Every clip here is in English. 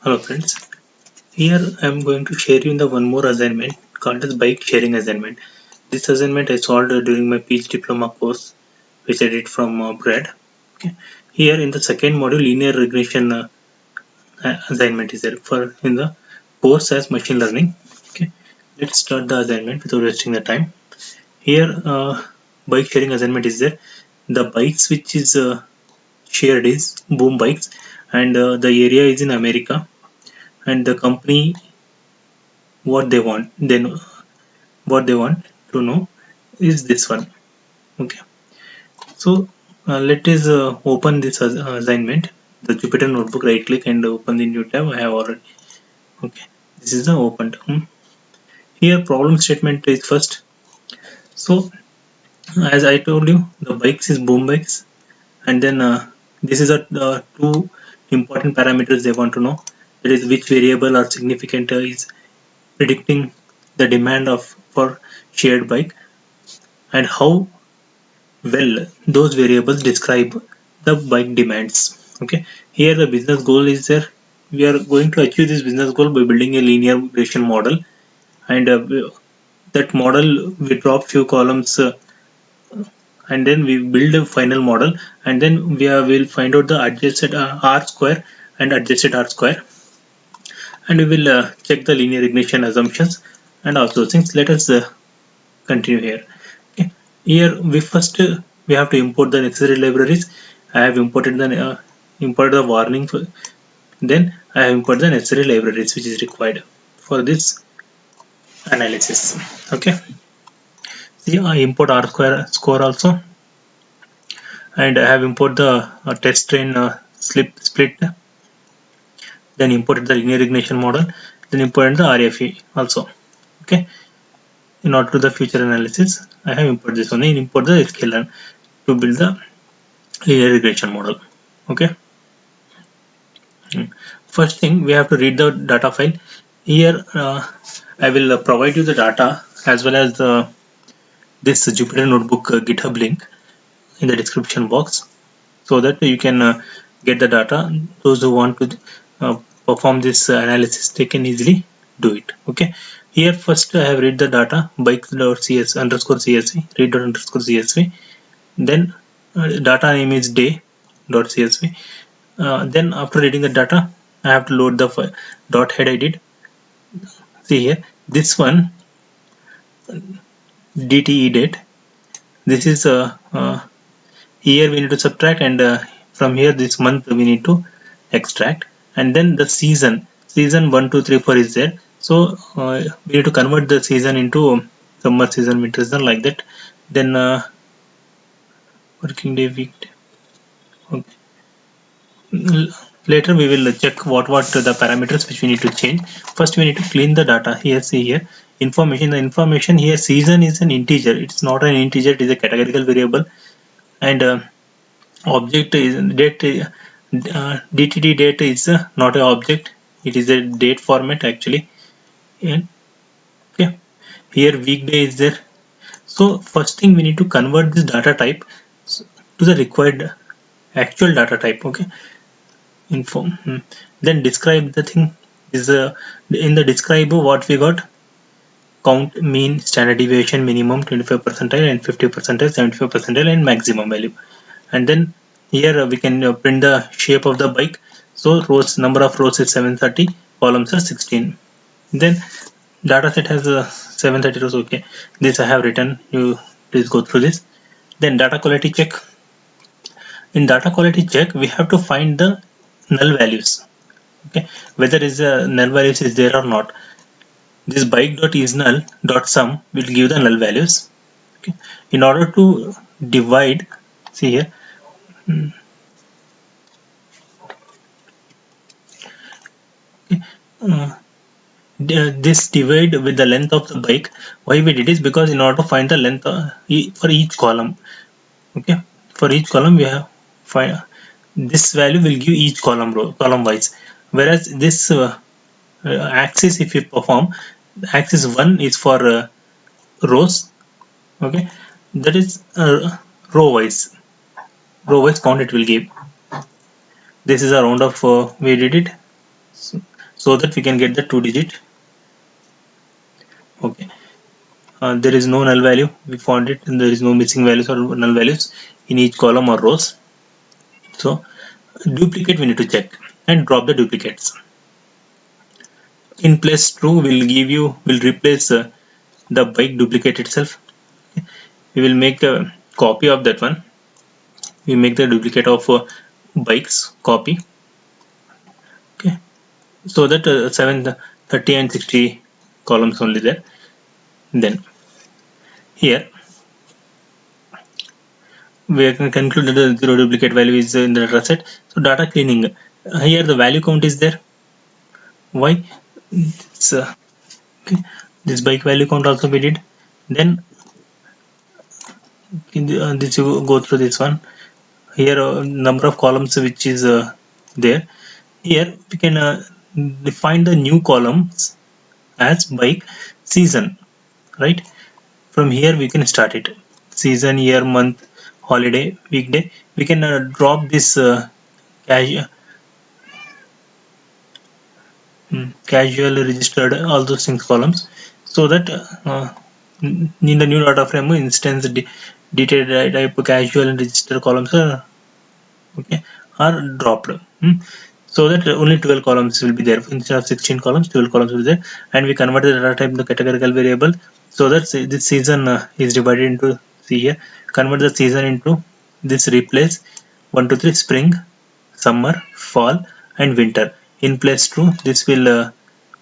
Hello friends, here I am going to share you the one more assignment called as bike sharing assignment. This assignment I solved during my PhD diploma course which I did from upgrad. Okay. Here in the second module linear regression assignment is there for in the course as machine learning. Okay. Let's start the assignment without wasting the time. Here bike sharing assignment is there. The bikes which is shared is boom bikes and the area is in America and the company what they want then what they want to know is this one. Okay, so let us open this assignment, the Jupyter notebook. Right click and open the new tab. I have already. Okay, this is the opened. Here problem statement is first. So as I told you, the bikes is boom bikes, and then this is the two important parameters they want to know. That is which variable or significant is predicting the demand of for shared bike, and how well those variables describe the bike demands. Okay, here the business goal is there. We are going to achieve this business goal by building a linear regression model, and that model we drop few columns and then we build a final model, and then will find out the adjusted r square and adjusted r square, and we will check the linear regression assumptions and all those things. Let us continue here. Okay. Here we first we have to import the necessary libraries. I have imported the warning. Then I have imported the necessary libraries which is required for this analysis. Okay. See, I import r score also, and I have imported the test train split. Then imported the linear regression model. Then imported the RFE also. Okay. In order to the future analysis, I have imported this one. Then import the scalar to build the linear regression model. Okay. First thing, we have to read the data file. Here I will provide you the data as well as this Jupyter notebook GitHub link in the description box, so that you can get the data. Those who want to perform this analysis, they can easily do it. Okay, here first I have read the data bikes.cs underscore csv read underscore csv. Then data name is day.csv. Then after reading the data, I have to load the file dot head I did. See here, this one DTE date. This is year we need to subtract, and from here this month we need to extract, and then the season 1 2 3 4 is there. So we need to convert the season into summer season, winter season, like that. Then working day, weekday. Okay. Later we will check what the parameters which we need to change. First we need to clean the data. Here, see here, information. The information here, season is an integer. It's not an integer, it is a categorical variable, and object is date. DTD date is not an object, it is a date format actually. And okay, here weekday is there. So first thing, we need to convert this data type to the required actual data type. Okay, then describe the thing is in the describe what we got: count, mean, standard deviation, minimum, 25 percentile and 50 percentile, 75 percentile, and maximum value. And then here we can print the shape of the bike. So rows, number of rows is 730, columns are 16. Then data set has 730 rows. Okay, this I have written, you please go through this. Then data quality check. In data quality check, we have to find the null values. Okay, whether is null values is there or not. This bike.isNull.sum will give the null values. Okay, in order to divide, see here, this divide with the length of the bike. Why we did is because in order to find the length for each column. Okay, for each column we have find this value will give each column wise, whereas this axis, if you perform, axis 1 is for rows. Okay, that is row wise count it will give. This is a round of we did it. so that we can get the 2-digit. Okay. There is no null value, we found it, and there is no missing values or null values in each column or rows. So duplicate we need to check and drop the duplicates. In place true will replace the bike duplicate itself. We will make a copy of that one. We make the duplicate of bikes copy. Okay, so that 7, 30 and 60 columns only there. Then here we can conclude that the zero duplicate value is in the data set. So data cleaning. Here the value count is there. Why? It's, okay. This bike value count also we did. Then this you go through this one. Here number of columns which is there. Here we can define the new columns as bike season, right? From here we can start it. Season, year, month, holiday, weekday. We can drop this casual, registered, all those things columns, so that in the new data frame instance detailed type casual and register columns are okay are dropped. So that only 12 columns will be there instead of 16 columns. 12 columns will be there, and we convert the data type into categorical variable, so that this season is divided into, see here, convert the season into this, replace 1 2 3 spring, summer, fall and winter. In place true, this will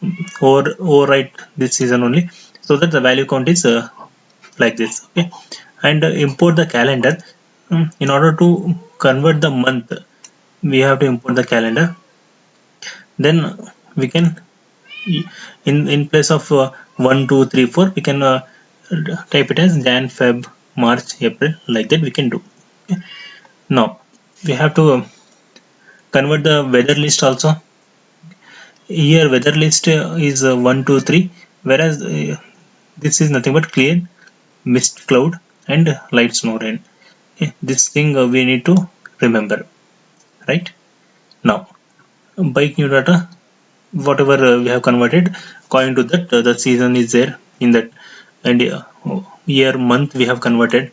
overwrite this season only, so that the value count is like this. Okay, and import the calendar. In order to convert the month, we have to import the calendar. Then we can, in place of 1 2 3 4, we can type it as Jan, Feb, March, April, like that we can do. Okay. Now we have to convert the weather list also. Here weather list is 1 2 3, whereas this is nothing but clear, mist, cloud and light snow, rain. Okay. This thing we need to remember, right? Now bike new data, whatever we have converted, according to that the season is there in that, and year, month we have converted.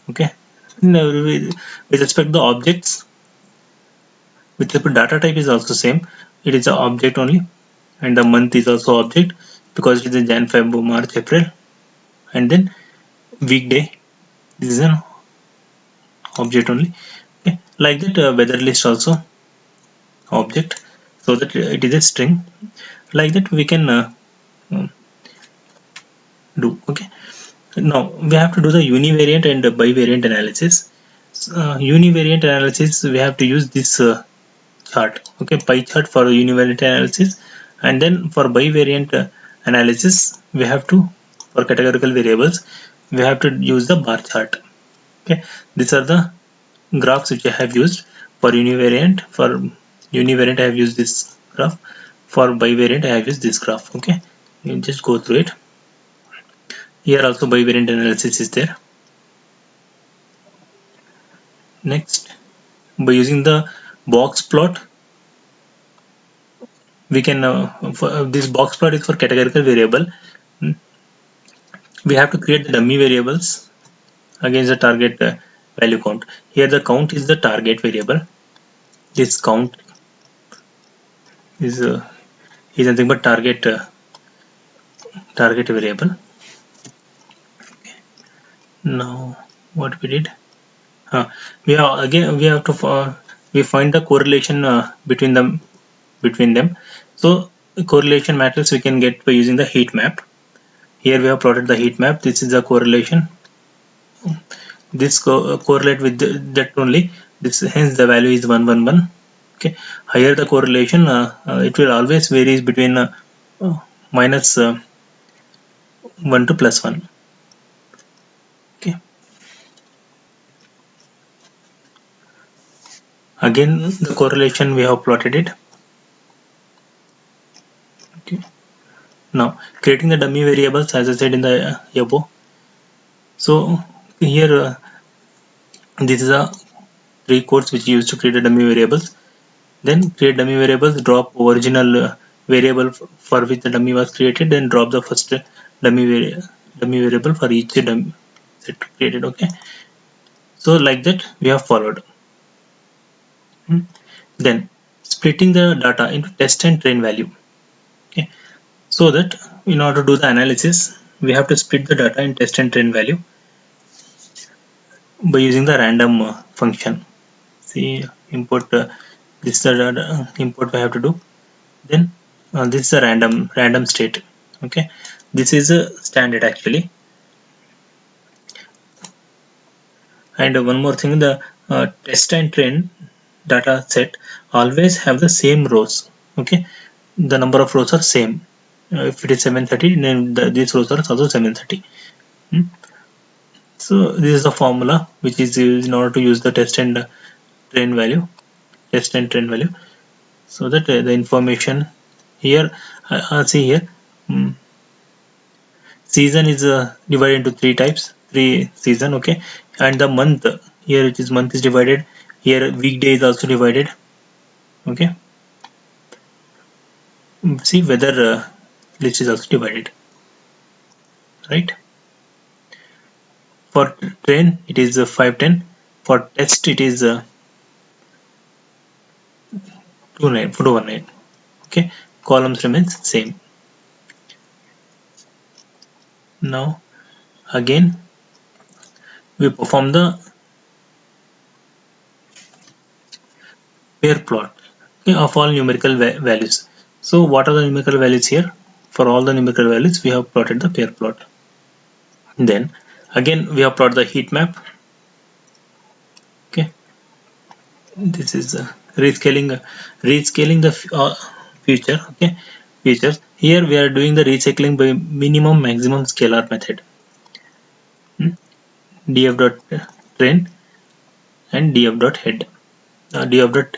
Okay. Now, with respect to the objects, with respect to data type is also same, it is an object only, and the month is also object because it is Jan, Feb, March, April. And then weekday, this is an object only. Okay. Like that weather list also object, so that it is a string. Like that we can do. Okay. Now we have to do the univariant and bivariant analysis. Univariant analysis, we have to use this chart. Okay, pie chart for univariant analysis, and then for bivariant analysis we have to, for categorical variables, we have to use the bar chart. Okay, these are the graphs which I have used for univariant. For univariant I have used this graph, for bivariant I have used this graph. Okay, you just go through it. Here also bivariant analysis is there. Next, by using the box plot, we can this box plot is for categorical variable. We have to create the dummy variables against the target value count. Here the count is the target variable. This count is nothing but target variable. Now what we did, we have to we find the correlation between them. So the correlation matrix we can get by using the heat map. Here we have plotted the heat map. This is the correlation. This correlate with that only. This, hence the value is 1 1 1. Okay, higher the correlation, it will always varies between minus 1 to plus 1. Okay. Again the correlation we have plotted it. Okay. Now creating the dummy variables, as I said in the above. So here this is a 3 codes which you use to create a dummy variables. Then create dummy variables, drop original variable for which the dummy was created, then drop the first dummy variable for each dummy set created. Okay, so like that we have followed. Then splitting the data into test and train value. Okay, so that in order to do the analysis, we have to split the data in test and train value by using the random function. See, import this is the import we have to do. Then this is a random state. Okay, this is a standard actually. And one more thing, the test and train data set always have the same rows. Okay, the number of rows are same. If it is 730, then these rows are also 730. So this is the formula which is used in order to use the test and train value, so that the information here, see here, season is divided into three season. Okay, and the month here, which is month, is divided. Here weekday is also divided. Okay, see whether list is also divided, right? For train it is 510, for test it is 219. Okay, columns remains same. Now again we perform the pair plot, okay, of all numerical values. So what are the numerical values here? For all the numerical values we have plotted the pair plot. Then again we have plotted the heat map. Okay, this is rescaling the future. Okay, features. Here we are doing the recycling by minimum maximum scalar method. df dot train and df dot head, df dot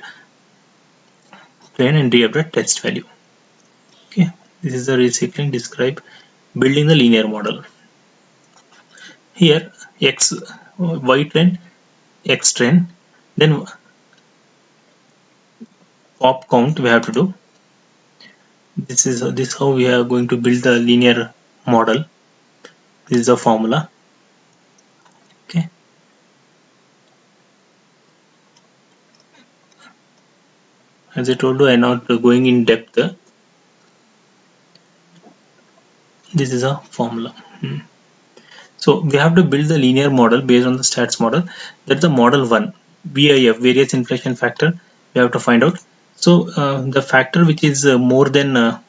train and df dot test value. Okay, this is the recycling describe building the linear model. Here x y train, x train, then pop count we have to do. This how we are going to build the linear model. This is the formula. Okay, as I told you, I am not going in depth. This is a formula. So we have to build the linear model based on the stats model. That's the model 1, VIF, variance inflation factor. We have to find out. So the factor which is more than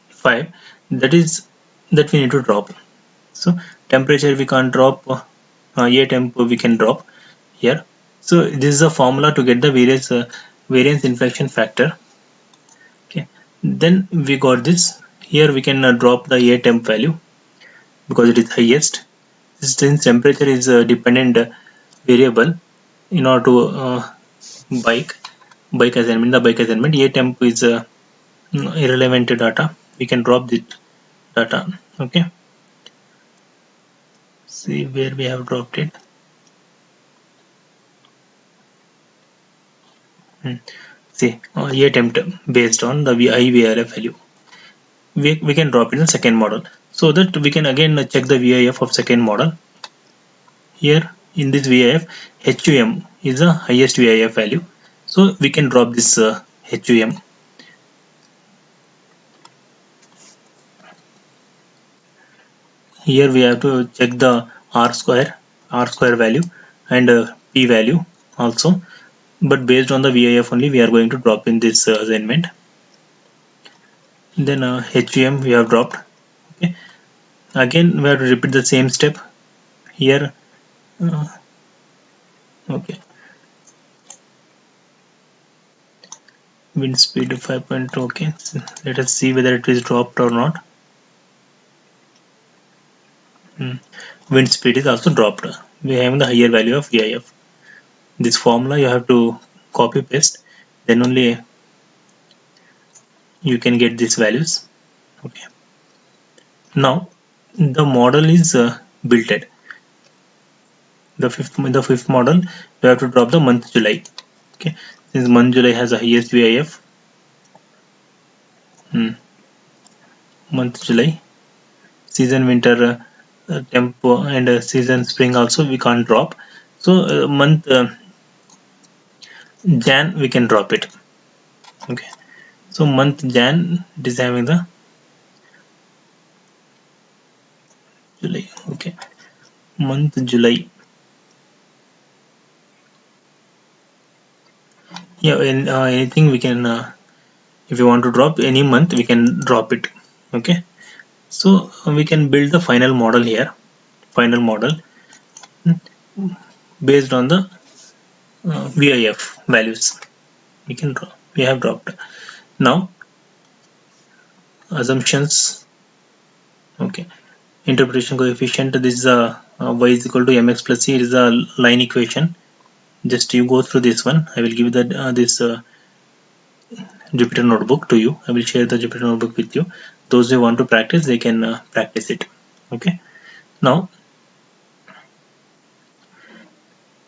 5, that we need to drop. So temperature we can't drop, air temp we can drop here. So this is a formula to get the variance inflation factor. Okay, then we got this. Here we can drop the air temp value because it is highest. Since temperature is a dependent variable, in order to bike assignment, the bike assignment, air temp is irrelevant data. We can drop the data. Okay, see where we have dropped it. See air temp based on the VIF value. We can drop in the second model, so that we can again check the VIF of second model. Here in this VIF, HUM is the highest VIF value, so we can drop this HUM. Here we have to check the R square value and P value also, but based on the VIF only we are going to drop in this assignment. Then HUM we have dropped. Okay, again we have to repeat the same step here. Okay, wind speed 5.2. okay, so let us see whether it is dropped or not. Wind speed is also dropped. We have the higher value of VIF. This formula you have to copy paste, then only you can get these values. Okay, now the model is built. The fifth model we have to drop the month July. Okay, since month July has the highest VIF, month July. Season winter, tempo, and season spring also we can't drop. So month Jan we can drop it. Okay. So month Jan, it is having the July. Okay. Month July. Yeah, anything we can. If you want to drop any month, we can drop it. Okay. So we can build the final model here. Final model based on the VIF values. We can drop. We have dropped. Now assumptions. Okay. Interpretation coefficient. This is y is equal to mx plus c. It is a line equation. Just you go through this one. I will give that this Jupyter notebook to you. I will share the Jupyter notebook with you. Those who want to practice, they can practice it. Okay. Now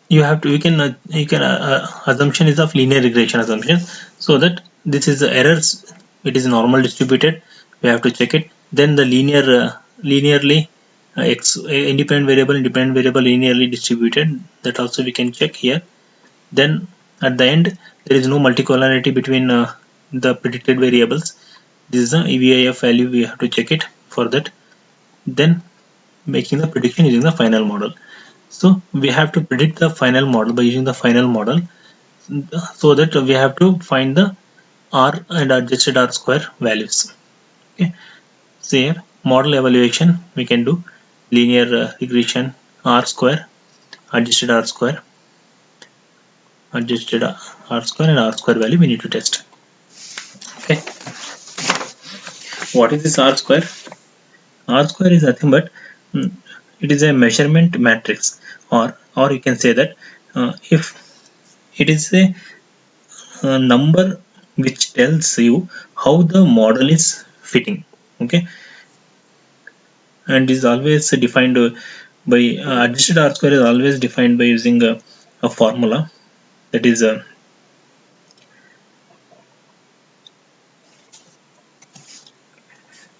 you have to. You can assumption is of linear regression assumption. So that this is the errors. It is normal distributed. We have to check it. Then the linearly independent variable linearly distributed. That also we can check here. Then at the end there is no multicollinearity between the predicted variables. This is the EVIF value. We have to check it for that. Then making the prediction using the final model. So we have to predict the final model by using the final model, so that we have to find the R and adjusted R square values. Okay. So here model evaluation we can do linear regression R square, adjusted R square, adjusted R square, and R square value we need to test. Okay. What is this R square? R square is nothing but it is a measurement matrix, or you can say that if it is a number which tells you how the model is fitting. Okay. And is always defined by adjusted R square is always defined by using a formula, that is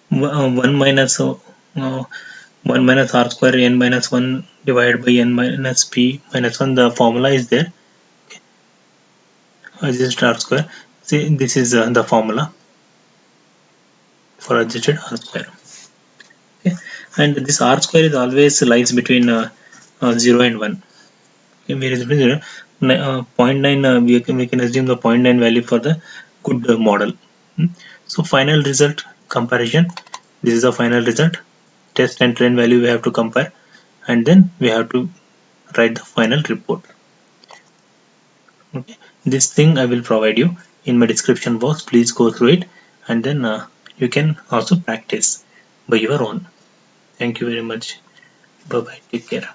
1 minus 1 minus R square n minus 1 divided by n minus p minus 1. The formula is there. Adjusted R square. See, this is the formula for adjusted R square. Okay. And this R square is always lies between 0 and 1. Okay, where is 0? 0.9, we can assume the 0.9 value for the good model. So final result comparison. This is the final result. Test and train value we have to compare, and then we have to write the final report. Okay. This thing I will provide you in my description box. Please go through it, and then you can also practice by your own. Thank you very much. Bye bye. Take care.